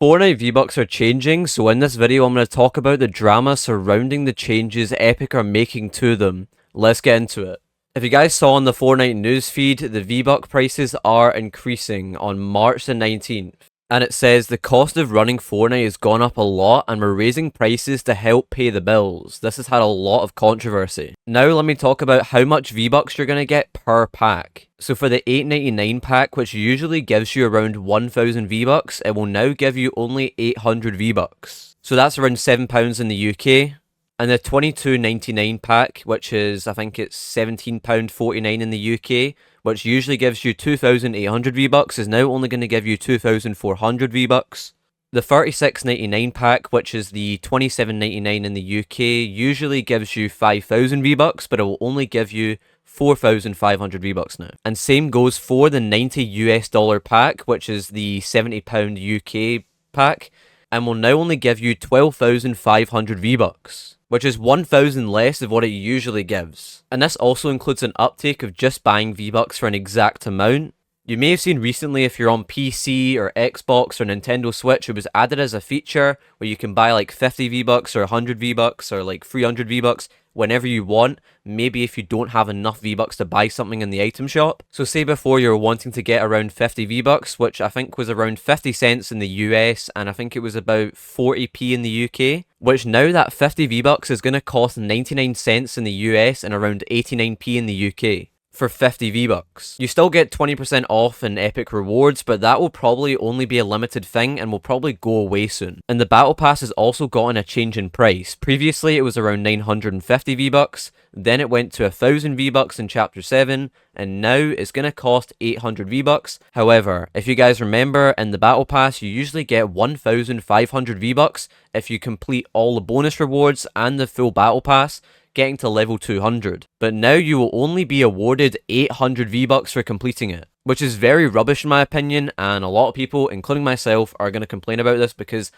Fortnite V-Bucks are changing, so in this video I'm going to talk about the drama surrounding the changes Epic are making to them. Let's get into it. If you guys saw on the Fortnite newsfeed, the V-Buck prices are increasing on March the 19th. And it says the cost of running Fortnite has gone up a lot and we're raising prices to help pay the bills. This has had a lot of controversy. Now let me talk about how much V-Bucks you're going to get per pack. So for the $8.99 pack, which usually gives you around 1,000 V-Bucks, it will now give you only 800 V-Bucks. So that's around £7 in the UK. And the $22.99 pack, which is, I think it's £17.49 in the UK, which usually gives you 2,800 V-Bucks, is now only going to give you 2,400 V-Bucks. The $36.99 pack, which is the $27.99 in the UK, usually gives you 5,000 V-Bucks, but it will only give you 4,500 V-Bucks now. And same goes for the $90 pack, which is the £70 UK pack, and will now only give you 12,500 V-Bucks, which is 1,000 less of what it usually gives. And this also includes an uptake of just buying V-Bucks for an exact amount. You may have seen recently, if you're on PC or Xbox or Nintendo Switch, it was added as a feature where you can buy like 50 V-Bucks or 100 V-Bucks or like 300 V-Bucks whenever you want, maybe if you don't have enough V-Bucks to buy something in the item shop. So say before you were wanting to get around 50 V-Bucks, which I think was around 50 cents in the US, and I think it was about 40p in the UK, which now that 50 V-Bucks is going to cost 99 cents in the US and around 89p in the UK. For 50 V-Bucks. You still get 20% off in Epic Rewards, but that will probably only be a limited thing and will probably go away soon. And the Battle Pass has also gotten a change in price. Previously it was around 950 V-Bucks, then it went to 1,000 V-Bucks in Chapter 7, and now it's going to cost 800 V-Bucks. However, if you guys remember, in the Battle Pass you usually get 1,500 V-Bucks if you complete all the bonus rewards and the full Battle Pass, getting to level 200. But now you will only be awarded 800 V-Bucks for completing it, which is very rubbish in my opinion, and a lot of people, including myself, are going to complain about this because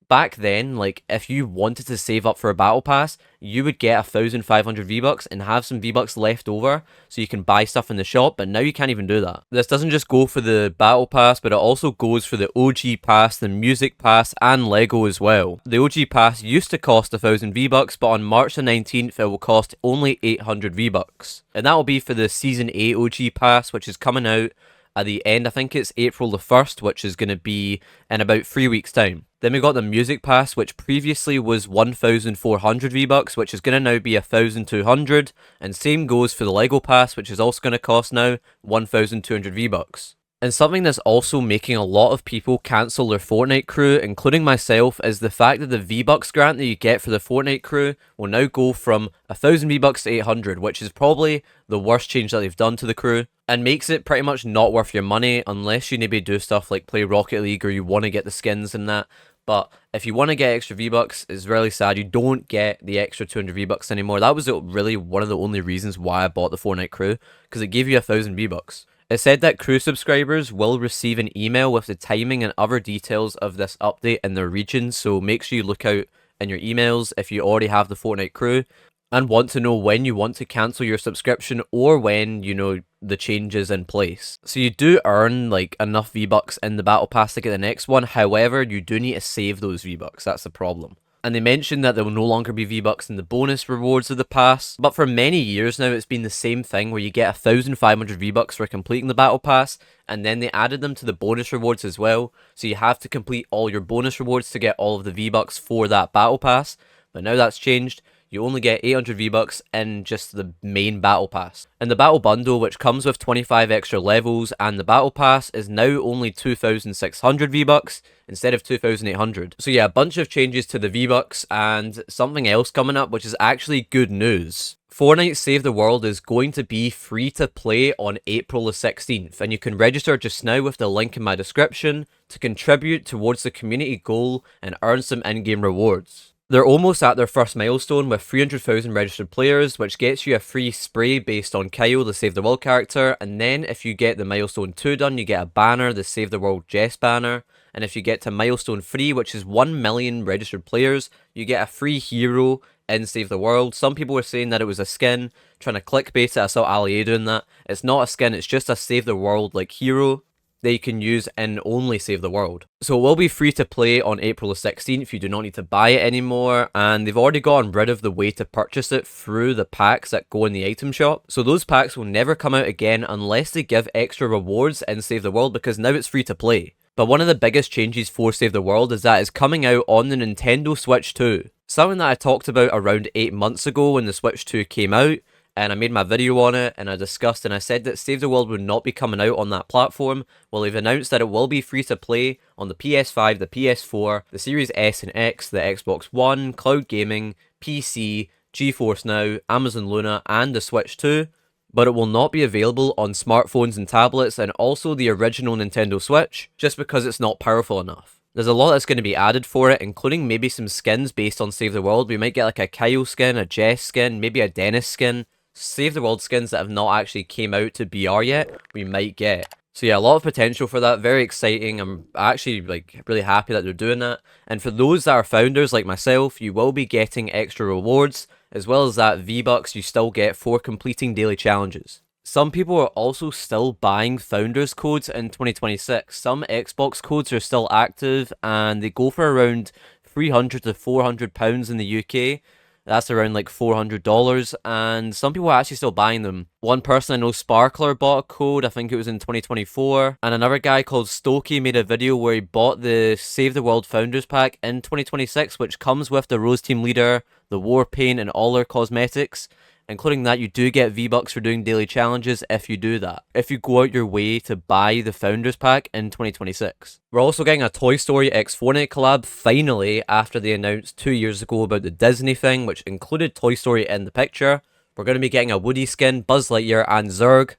back then, like, if you wanted to save up for a battle pass, you would get 1,500 V-Bucks and have some V-Bucks left over so you can buy stuff in the shop, but now you can't even do that. This doesn't just go for the battle pass, but it also goes for the OG pass, the music pass, and Lego as well. The OG pass used to cost 1,000 V-Bucks, but on March the 19th it will cost only 800 V-Bucks. And that will be for the Season 8 OG pass, which is coming out at the end, I think it's April the 1st, which is going to be in about 3 weeks time. Then we got the Music Pass, which previously was 1,400 V-Bucks, which is going to now be 1,200, and same goes for the Lego Pass, which is also going to cost now 1,200 V-Bucks. And something that's also making a lot of people cancel their Fortnite crew, including myself, is the fact that the V-Bucks grant that you get for the Fortnite crew will now go from 1,000 V-Bucks to 800, which is probably the worst change that they've done to the crew, and makes it pretty much not worth your money unless you maybe do stuff like play Rocket League or you want to get the skins and that. But if you want to get extra V-Bucks, it's really sad you don't get the extra 200 V-Bucks anymore. That was really one of the only reasons why I bought the Fortnite crew, because it gave you 1,000 V-Bucks. It said that crew subscribers will receive an email with the timing and other details of this update in their region, so make sure you look out in your emails if you already have the Fortnite crew and want to know when you want to cancel your subscription or when, you know, the change is in place. So you do earn like enough V-Bucks in the Battle Pass to get the next one, however, you do need to save those V-Bucks, that's the problem. And they mentioned that there will no longer be V-Bucks in the bonus rewards of the pass, but for many years now it's been the same thing where you get 1,500 V-Bucks for completing the Battle Pass, and then they added them to the bonus rewards as well, so you have to complete all your bonus rewards to get all of the V-Bucks for that Battle Pass, but now that's changed. You only get 800 V-Bucks in just the main Battle Pass. And the Battle Bundle, which comes with 25 extra levels, and the Battle Pass is now only 2,600 V-Bucks instead of 2,800. So yeah, a bunch of changes to the V-Bucks, and something else coming up, which is actually good news. Fortnite Save the World is going to be free to play on April the 16th, and you can register just now with the link in my description to contribute towards the community goal and earn some in-game rewards. They're almost at their first milestone with 300,000 registered players, which gets you a free spray based on Kyle, the Save the World character, and then if you get the milestone 2 done, you get a banner, the Save the World Jess banner, and if you get to milestone 3, which is 1 million registered players, you get a free hero in Save the World. Some people were saying that it was a skin, trying to clickbait it. I saw Ali doing that. It's not a skin, it's just a Save the World like hero. that you can use in only Save the World. So it will be free to play on April the 16th. You do not need to buy it anymore, and they've already gotten rid of the way to purchase it through the packs that go in the item shop. So those packs will never come out again unless they give extra rewards in Save the World, because now it's free to play. But one of the biggest changes for Save the World is that it's coming out on the Nintendo Switch 2. Something that I talked about around 8 months ago when the Switch 2 came out, and I made my video on it, and I discussed and I said that Save the World would not be coming out on that platform. Well, they've announced that it will be free to play on the PS5, the PS4, the Series S and X, the Xbox One, cloud gaming, PC, GeForce Now, Amazon Luna, and the Switch 2. But it will not be available on smartphones and tablets, and also the original Nintendo Switch, just because it's not powerful enough. There's a lot that's going to be added for it, including maybe some skins based on Save the World. We might get like a Kyle skin, a Jess skin, maybe a Dennis skin. Save the World skins that have not actually came out to BR yet, we might get. So yeah, a lot of potential for that. Very exciting. I'm actually like really happy that they're doing that. And for those that are founders like myself, you will be getting extra rewards, as well as that V-Bucks you still get for completing daily challenges. Some people are also still buying founders codes in 2026. Some Xbox codes are still active, and they go for around £300 to £400 in the UK. That's around like $400, and some people are actually still buying them. One person I know, Sparkler, bought a code, I think it was in 2024, and another guy called Stokey made a video where he bought the Save the World Founders Pack in 2026, which comes with the Rose Team Leader, the War Paint, and all their cosmetics. Including that, you do get V-Bucks for doing daily challenges if you do that, if you go out your way to buy the Founders Pack in 2026. We're also getting a Toy Story x Fortnite collab, finally, after they announced 2 years ago about the Disney thing, which included Toy Story in the picture. We're going to be getting a Woody skin, Buzz Lightyear, and Zurg,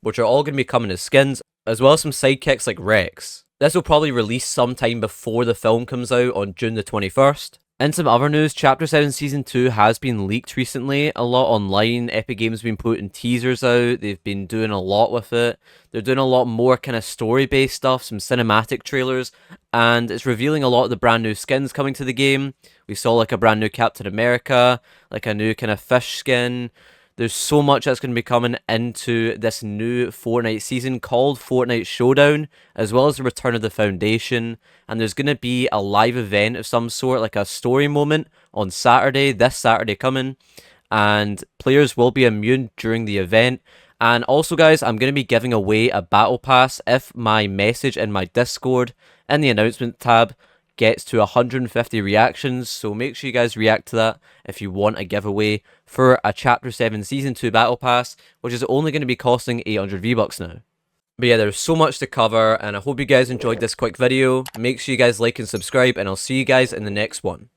which are all going to be coming as skins, as well as some sidekicks like Rex. This will probably release sometime before the film comes out on June the 21st. In some other news, Chapter 7 Season 2 has been leaked recently, a lot online. Epic Games have been putting teasers out, they've been doing a lot with it. They're doing a lot more kind of story-based stuff, some cinematic trailers, and it's revealing a lot of the brand new skins coming to the game. We saw like a brand new Captain America, like a new kind of fish skin. There's so much that's going to be coming into this new Fortnite season called Fortnite Showdown, as well as the return of the Foundation. And there's going to be a live event of some sort, like a story moment on Saturday, this Saturday coming. And players will be immune during the event. And also, guys, I'm going to be giving away a battle pass if my message in my Discord in the announcement tab gets to 150 reactions, so make sure you guys react to that if you want a giveaway for a Chapter 7 Season 2 Battle Pass, which is only going to be costing 800 V-Bucks now. But yeah, there's so much to cover, and I hope you guys enjoyed this quick video. Make sure you guys like and subscribe, and I'll see you guys in the next one.